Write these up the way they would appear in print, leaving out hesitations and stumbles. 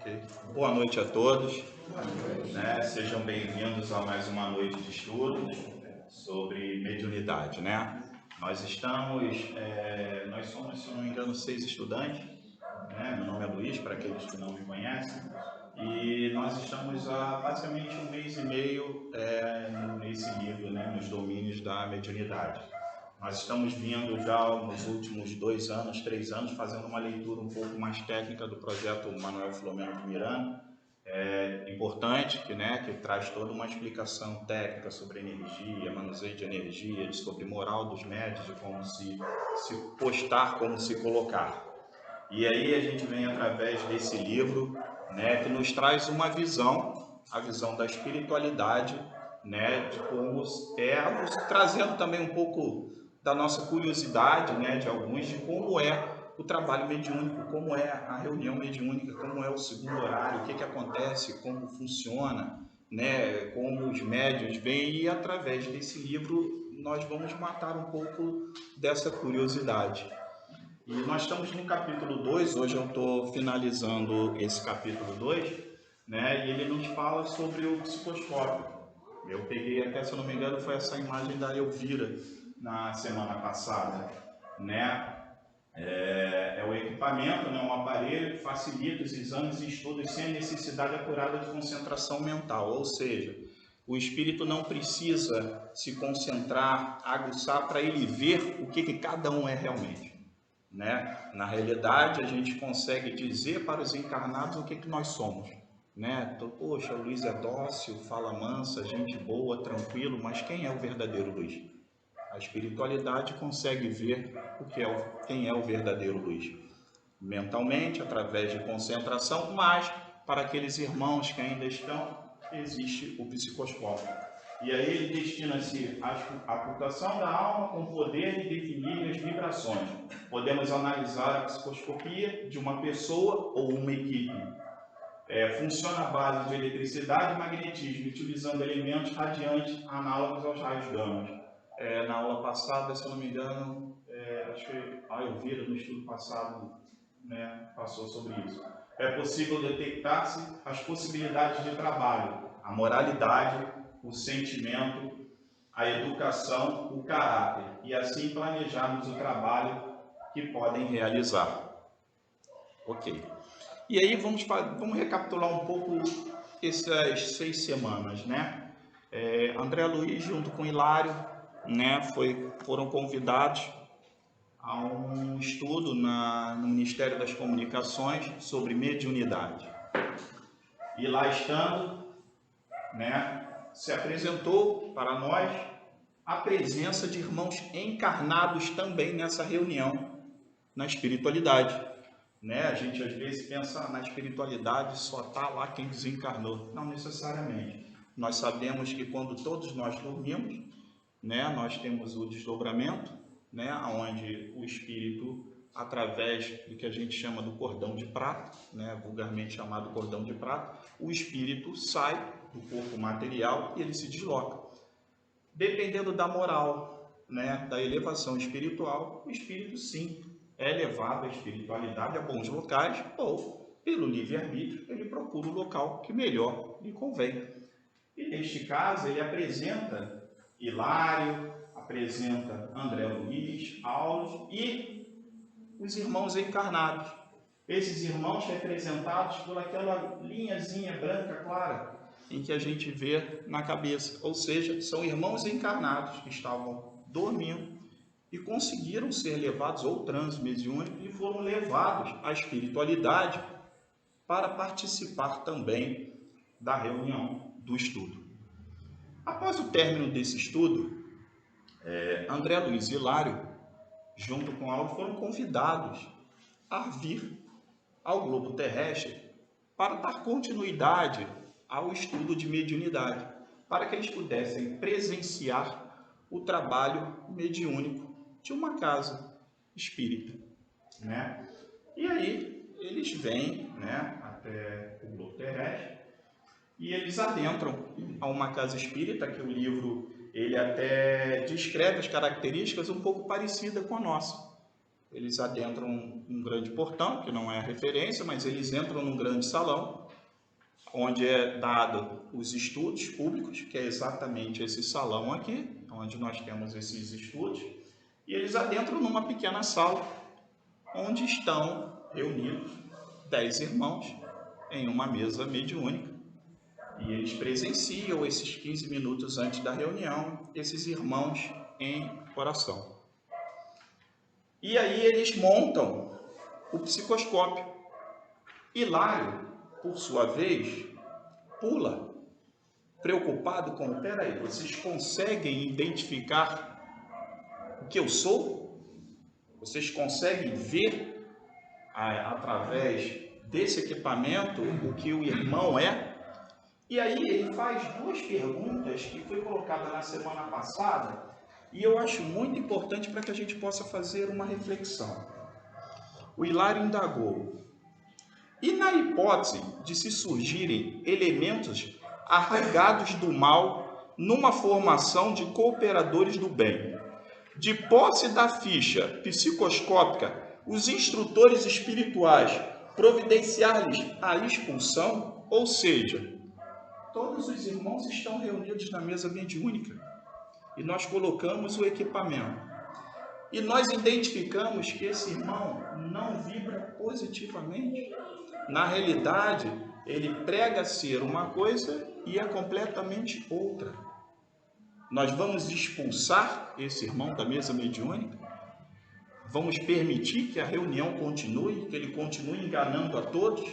Ok. Boa noite a todos, né? Sejam bem-vindos a mais uma noite de estudos sobre mediunidade, né? Nós somos, se não me engano, 6 estudantes, né? Meu nome é Luiz, para aqueles que não me conhecem, e nós estamos há basicamente um mês e meio nesse livro, né? Nos domínios da mediunidade. Nós estamos vindo já nos últimos 2 anos, 3 anos, fazendo uma leitura um pouco mais técnica do projeto Manuel Filomeno de Miranda. Importante, que traz toda uma explicação técnica sobre energia, manuseio de energia, sobre moral dos médios, de como se postar, como se colocar. E aí a gente vem através desse livro, né, que nos traz uma visão, a visão da espiritualidade, né, de como trazendo também um pouco da nossa curiosidade, né, de alguns, de como é o trabalho mediúnico, como é a reunião mediúnica, como é o segundo horário, o que acontece, como funciona, né, como os médiuns vêm, e através desse livro nós vamos matar um pouco dessa curiosidade. E nós estamos no capítulo 2, hoje eu estou finalizando esse capítulo 2, né, e ele nos fala sobre o psicoscópio. Eu peguei até, se eu não me engano, foi essa imagem da Elvira na semana passada, né? É o equipamento, né, um aparelho que facilita os exames e estudos sem a necessidade apurada de concentração mental, ou seja, o espírito não precisa se concentrar, aguçar para ele ver o que cada um é realmente, né? Na realidade, a gente consegue dizer para os encarnados o que nós somos, né? Então, poxa, o Luiz é dócil, fala mansa, gente boa, tranquilo, mas quem é o verdadeiro Luiz? A espiritualidade consegue ver quem é o verdadeiro Luiz. Mentalmente, através de concentração, mas para aqueles irmãos que ainda estão, existe o psicoscópio. E aí ele destina-se à ocultação da alma com o poder de definir as vibrações. Podemos analisar a psicoscopia de uma pessoa ou uma equipe. Funciona à base de eletricidade e magnetismo, utilizando elementos radiantes análogos aos raios gama. Na aula passada, se eu não me engano, acho que a Elvira, no estudo passado, né, passou sobre isso. É possível detectar-se as possibilidades de trabalho, a moralidade, o sentimento, a educação, o caráter, e assim planejarmos o trabalho que podem realizar. Ok. E aí vamos recapitular um pouco essas 6 semanas, né? André Luiz, junto com Hilário, né, foram convidados a um estudo no Ministério das Comunicações sobre mediunidade. E lá estando, né, se apresentou para nós a presença de irmãos encarnados também nessa reunião, na espiritualidade. Né? A gente às vezes pensa na espiritualidade só está lá quem desencarnou. Não necessariamente. Nós sabemos que quando todos nós dormimos, né, nós temos o desdobramento, né, onde o espírito, através do que a gente chama do cordão de prata, né, vulgarmente chamado cordão de prata, o espírito sai do corpo material e ele se desloca. Dependendo da moral, né, da elevação espiritual, o espírito sim é levado à espiritualidade, a bons locais, ou pelo livre-arbítrio ele procura o local que melhor lhe convém. E neste caso ele apresenta Hilário, apresenta André Luiz, Aulos e os irmãos encarnados. Esses irmãos representados por aquela linhazinha branca clara em que a gente vê na cabeça. Ou seja, são irmãos encarnados que estavam dormindo e conseguiram ser levados, ou transmediúnicos, e foram levados à espiritualidade para participar também da reunião do estudo. Após o término desse estudo, André Luiz e Hilário, junto com Aulo, foram convidados a vir ao globo terrestre para dar continuidade ao estudo de mediunidade, para que eles pudessem presenciar o trabalho mediúnico de uma casa espírita, né? E aí eles vêm, né, até o globo terrestre e eles adentram a uma casa espírita, que o livro ele até descreve as características um pouco parecida com a nossa, eles adentram um grande portão, que não é a referência, mas eles entram num grande salão, onde é dado os estudos públicos, que é exatamente esse salão aqui, onde nós temos esses estudos, e eles adentram numa pequena sala, onde estão reunidos 10 irmãos em uma mesa mediúnica, e eles presenciam esses 15 minutos antes da reunião, esses irmãos em oração. E aí eles montam o psicoscópio. Hilário, por sua vez, pula, preocupado com, peraí, vocês conseguem identificar o que eu sou? Vocês conseguem ver através desse equipamento o que o irmão é? E aí ele faz duas perguntas que foi colocada na semana passada e eu acho muito importante para que a gente possa fazer uma reflexão. O Hilário indagou: e na hipótese de se surgirem elementos arraigados do mal numa formação de cooperadores do bem, de posse da ficha psicoscópica, os instrutores espirituais providenciar-lhes a expulsão? Ou seja, todos os irmãos estão reunidos na mesa mediúnica e nós colocamos o equipamento. E nós identificamos que esse irmão não vibra positivamente. Na realidade, ele prega ser uma coisa e é completamente outra. Nós vamos expulsar esse irmão da mesa mediúnica? Vamos permitir que a reunião continue, que ele continue enganando a todos?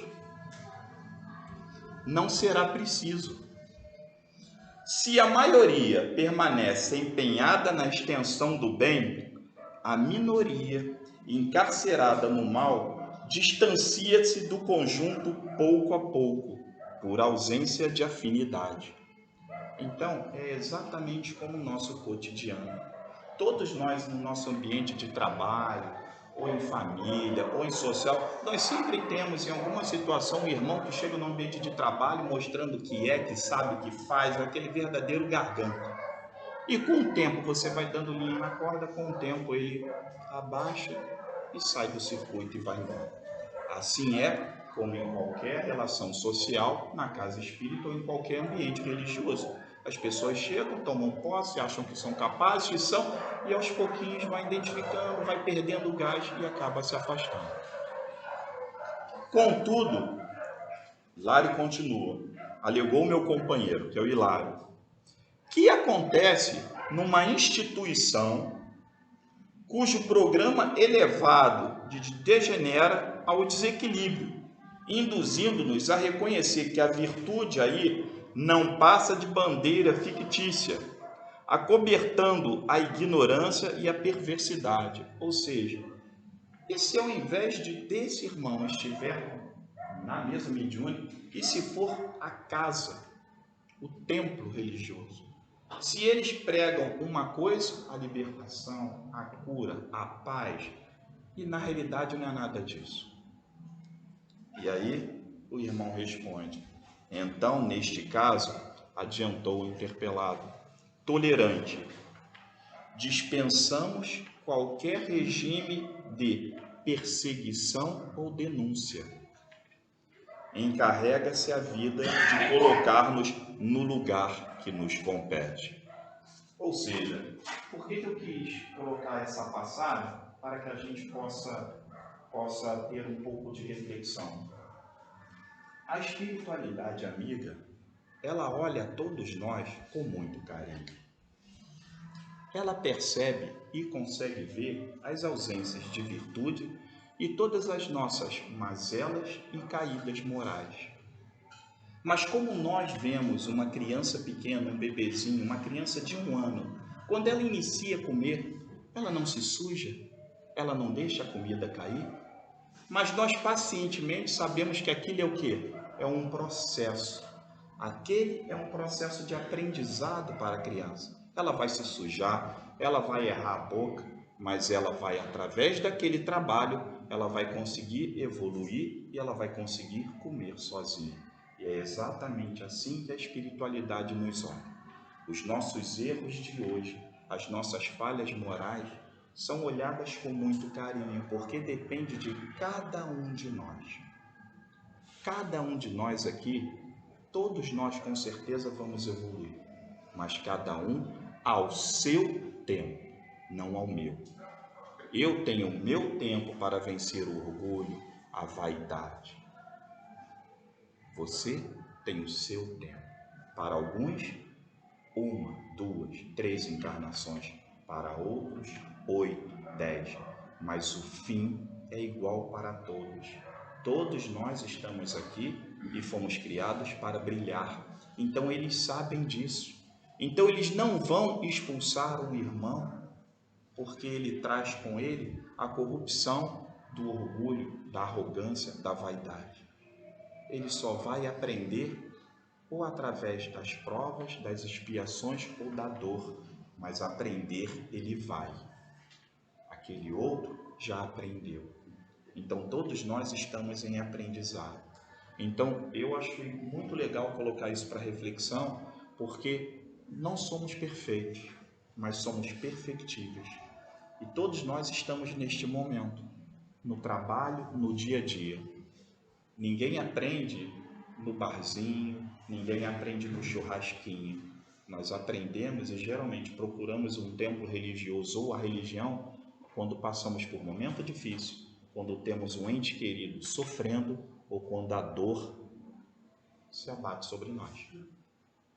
Não será preciso. Se a maioria permanece empenhada na extensão do bem, a minoria, encarcerada no mal, distancia-se do conjunto pouco a pouco, por ausência de afinidade. Então, é exatamente como o nosso cotidiano. Todos nós, no nosso ambiente de trabalho, ou em família, ou em social, nós sempre temos em alguma situação um irmão que chega no ambiente de trabalho mostrando que é, que sabe, que faz, aquele verdadeiro garganta. E com o tempo você vai dando linha na corda, com o tempo ele abaixa e sai do circuito e vai embora. Assim é como em qualquer relação social, na casa espírita ou em qualquer ambiente religioso. As pessoas chegam, tomam posse, acham que são capazes, e são, e aos pouquinhos vai identificando, vai perdendo o gás e acaba se afastando. Contudo, Hilário continua, alegou meu companheiro, que é o Hilário, que acontece numa instituição cujo programa elevado degenera ao desequilíbrio, induzindo-nos a reconhecer que a virtude aí não passa de bandeira fictícia, acobertando a ignorância e a perversidade. Ou seja, e se ao invés desse irmão estiver na mesa mediúnica, e se for a casa, o templo religioso, se eles pregam uma coisa, a libertação, a cura, a paz, e na realidade não é nada disso. E aí o irmão responde: então, neste caso, adiantou o interpelado, tolerante, dispensamos qualquer regime de perseguição ou denúncia. Encarrega-se a vida de colocar-nos no lugar que nos compete. Ou seja, por que eu quis colocar essa passagem? Para que a gente possa ter um pouco de reflexão. A espiritualidade amiga, ela olha a todos nós com muito carinho. Ela percebe e consegue ver as ausências de virtude e todas as nossas mazelas e caídas morais. Mas como nós vemos uma criança pequena, um bebezinho, uma criança de 1 ano, quando ela inicia a comer, ela não se suja, ela não deixa a comida cair, mas nós pacientemente sabemos que aquilo é o quê? É um processo. Aquele é um processo de aprendizado para a criança. Ela vai se sujar, ela vai errar a boca, mas ela vai, através daquele trabalho, ela vai conseguir evoluir e ela vai conseguir comer sozinha. E é exatamente assim que a espiritualidade nos olha. Os nossos erros de hoje, as nossas falhas morais, são olhadas com muito carinho, porque depende de cada um de nós. Cada um de nós aqui, todos nós com certeza vamos evoluir, mas cada um ao seu tempo, não ao meu. Eu tenho o meu tempo para vencer o orgulho, a vaidade. Você tem o seu tempo. Para alguns, 1, 2, 3 encarnações. Para outros, 8, 10. Mas o fim é igual para todos. Todos nós estamos aqui e fomos criados para brilhar. Então eles sabem disso. Então eles não vão expulsar um irmão porque ele traz com ele a corrupção do orgulho, da arrogância, da vaidade. Ele só vai aprender ou através das provas, das expiações ou da dor, mas aprender ele vai. Aquele outro já aprendeu. Então todos nós estamos em aprendizado. Então eu acho muito legal colocar isso para reflexão, porque não somos perfeitos, mas somos perfectíveis. E todos nós estamos neste momento, no trabalho, no dia a dia. Ninguém aprende no barzinho, ninguém aprende no churrasquinho. Nós aprendemos e geralmente procuramos um templo religioso ou a religião quando passamos por um momento difícil, quando temos um ente querido sofrendo ou quando a dor se abate sobre nós.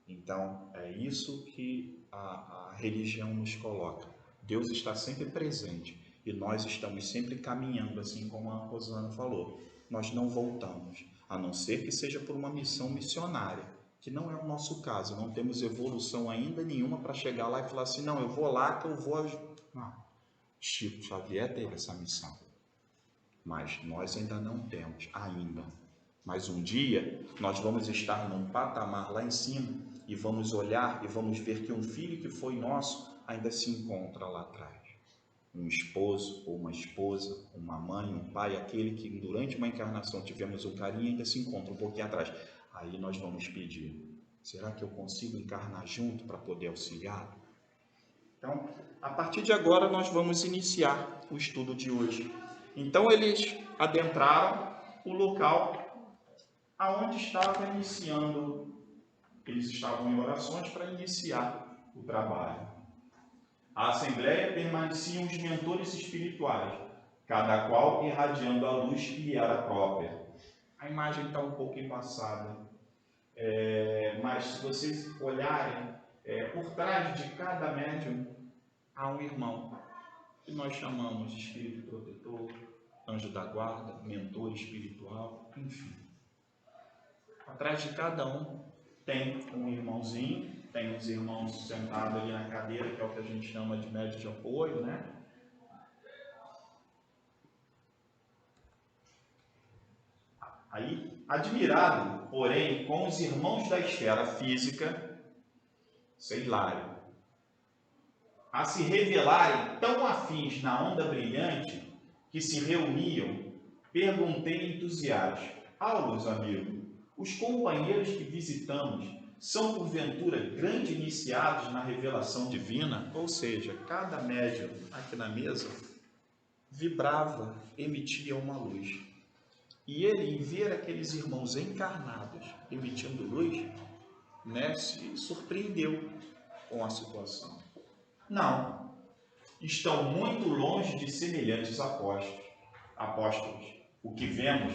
Então, é isso que a religião nos coloca. Deus está sempre presente e nós estamos sempre caminhando, assim como a Rosana falou. Nós não voltamos, a não ser que seja por uma missão missionária, que não é o nosso caso. Não temos evolução ainda nenhuma para chegar lá e falar assim, não, eu vou lá que eu vou... Não. Chico Xavier teve essa missão, mas nós ainda não temos, ainda. Mas um dia nós vamos estar num patamar lá em cima e vamos olhar e vamos ver que um filho que foi nosso ainda se encontra lá atrás. Um esposo ou uma esposa, uma mãe, um pai, aquele que durante uma encarnação tivemos um carinho ainda se encontra um pouquinho atrás. Aí nós vamos pedir, será que eu consigo encarnar junto para poder auxiliar? Então, a partir de agora nós vamos iniciar o estudo de hoje. Então eles adentraram o local aonde estava iniciando, eles estavam em orações para iniciar o trabalho. A assembleia permaneciam os mentores espirituais, cada qual irradiando a luz que lhe era própria. A imagem está um pouco embaçada, mas se vocês olharem, por trás de cada médium há um irmão, que nós chamamos de espírito protetor, anjo da guarda, mentor espiritual, enfim. Atrás de cada um tem um irmãozinho, tem os irmãos sentados ali na cadeira, que é o que a gente chama de médio de apoio, né? Aí, admirado, porém, com os irmãos da esfera física, sei lá, a se revelarem tão afins na onda brilhante que se reuniam, perguntei entusiasmo: Aulos, amigo, os companheiros que visitamos são porventura grande iniciados na revelação divina? Ou seja, cada médium aqui na mesa vibrava, emitia uma luz. E ele, em ver aqueles irmãos encarnados emitindo luz, né, se surpreendeu com a situação. Não, estão muito longe de semelhantes apóstolos. O que vemos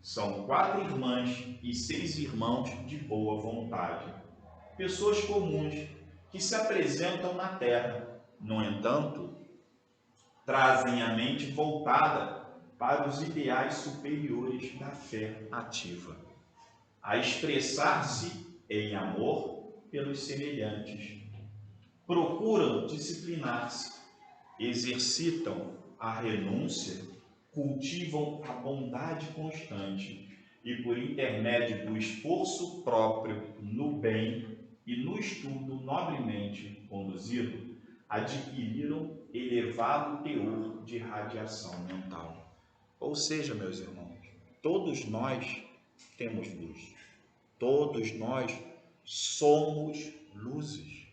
são 4 irmãs e 6 irmãos de boa vontade. Pessoas comuns que se apresentam na terra. No entanto, trazem a mente voltada para os ideais superiores da fé ativa, a expressar-se em amor pelos semelhantes. Procuram disciplinar-se, exercitam a renúncia, cultivam a bondade constante e, por intermédio do esforço próprio no bem e no estudo nobremente conduzido, adquiriram elevado teor de radiação mental. Ou seja, meus irmãos, todos nós temos luz, todos nós somos luzes.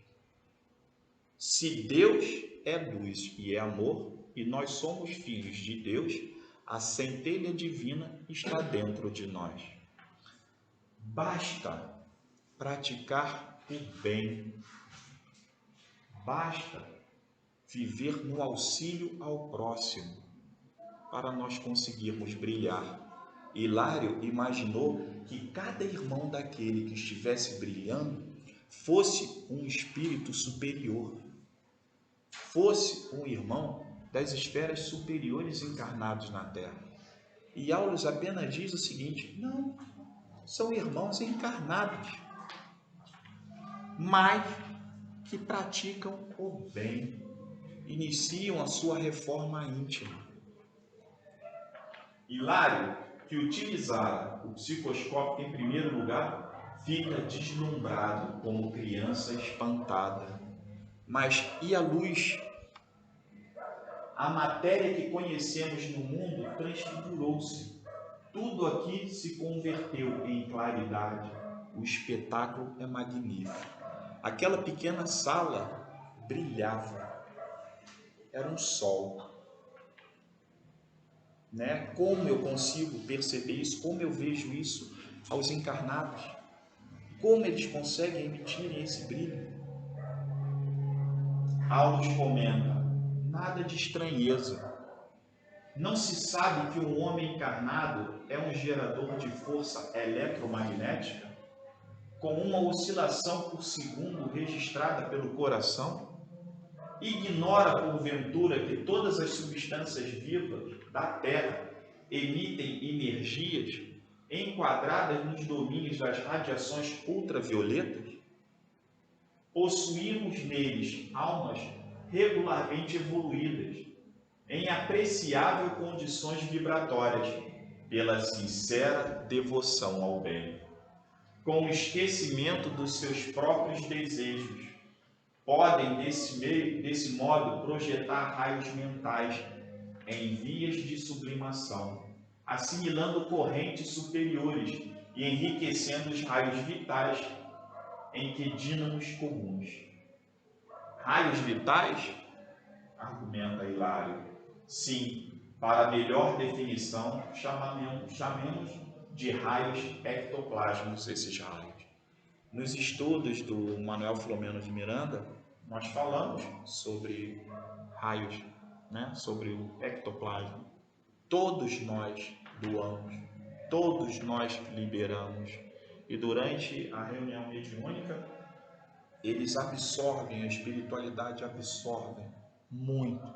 Se Deus é luz e é amor, e nós somos filhos de Deus, a centelha divina está dentro de nós. Basta praticar o bem, basta viver no auxílio ao próximo para nós conseguirmos brilhar. Hilário imaginou que cada irmão daquele que estivesse brilhando fosse um espírito superior, fosse um irmão das esferas superiores encarnados na Terra. E Aulus apenas diz o seguinte: não, são irmãos encarnados, mas que praticam o bem, iniciam a sua reforma íntima. Hilário, que utilizara o psicoscópio em primeiro lugar, fica deslumbrado como criança espantada. Mas e a luz? A matéria que conhecemos no mundo transfigurou-se. Tudo aqui se converteu em claridade. O espetáculo é magnífico. Aquela pequena sala brilhava. Era um sol. Como eu consigo perceber isso? Como eu vejo isso aos encarnados? Como eles conseguem emitir esse brilho? Aulus comenta: nada de estranheza. Não se sabe que um homem encarnado é um gerador de força eletromagnética com uma oscilação por segundo registrada pelo coração? Ignora, porventura, que todas as substâncias vivas da Terra emitem energias enquadradas nos domínios das radiações ultravioletas? Possuímos neles almas regularmente evoluídas, em apreciável condições vibratórias, pela sincera devoção ao bem. Com o esquecimento dos seus próprios desejos, podem, desse modo, projetar raios mentais em vias de sublimação, assimilando correntes superiores e enriquecendo os raios vitais em que dínamos comuns. Raios vitais? Argumenta Hilário. Sim, para melhor definição, chamemos de raios ectoplásmicos esses raios. Nos estudos do Manuel Filomeno de Miranda, nós falamos sobre raios, sobre o ectoplasma. Todos nós doamos, todos nós liberamos. E durante a reunião mediúnica, eles absorvem, a espiritualidade absorve muito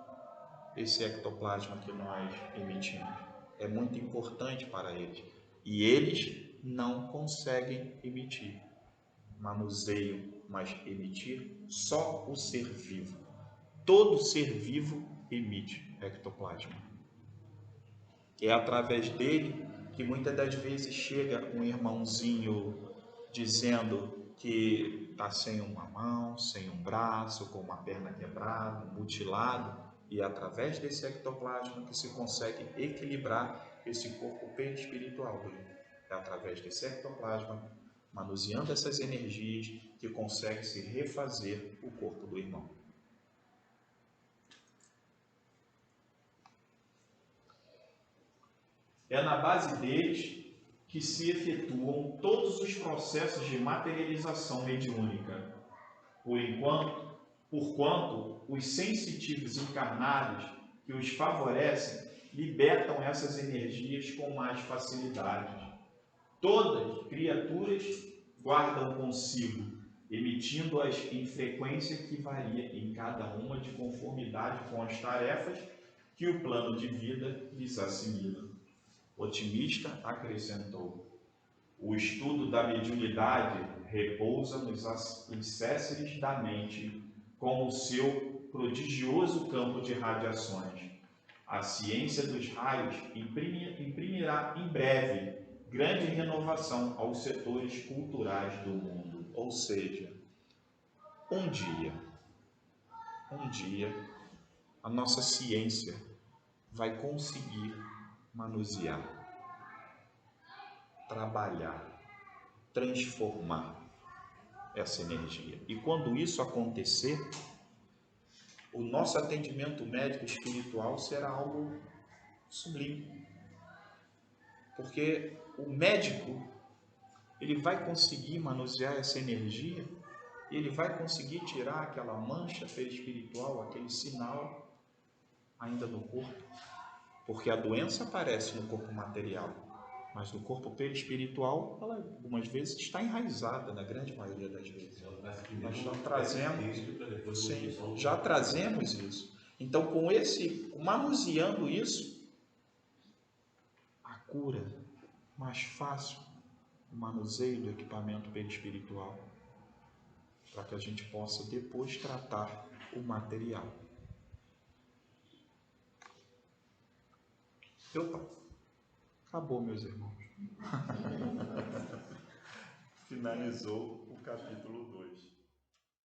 esse ectoplasma que nós emitimos. É muito importante para eles. E eles não conseguem emitir. Manuseio, mas emitir só o ser vivo. Todo ser vivo emite ectoplasma. É através dele que muitas das vezes chega um irmãozinho dizendo que está sem uma mão, sem um braço, com uma perna quebrada, mutilado, e é através desse ectoplasma que se consegue equilibrar esse corpo perispiritual dele. É através desse ectoplasma, manuseando essas energias, que consegue se refazer o corpo do irmão. É na base deles que se efetuam todos os processos de materialização mediúnica. Porquanto os sensitivos encarnados que os favorecem libertam essas energias com mais facilidade. Todas criaturas guardam consigo, emitindo-as em frequência que varia em cada uma de conformidade com as tarefas que o plano de vida lhes assimila. Otimista acrescentou: o estudo da mediunidade repousa nos alicerces da mente com o seu prodigioso campo de radiações. A ciência dos raios imprimirá em breve grande renovação aos setores culturais do mundo. Ou seja, um dia, a nossa ciência vai conseguir manusear, trabalhar, transformar essa energia. E quando isso acontecer, o nosso atendimento médico espiritual será algo sublime. Porque o médico, ele vai conseguir manusear essa energia, e ele vai conseguir tirar aquela mancha perispiritual, aquele sinal ainda do corpo. Porque a doença aparece no corpo material, mas no corpo perispiritual, ela algumas vezes está enraizada, na grande maioria das vezes. Nós já trazemos isso. Então, manuseando isso, a cura, mais fácil, o manuseio do equipamento perispiritual, para que a gente possa depois tratar o material. Acabou, meus irmãos. Finalizou o capítulo 2.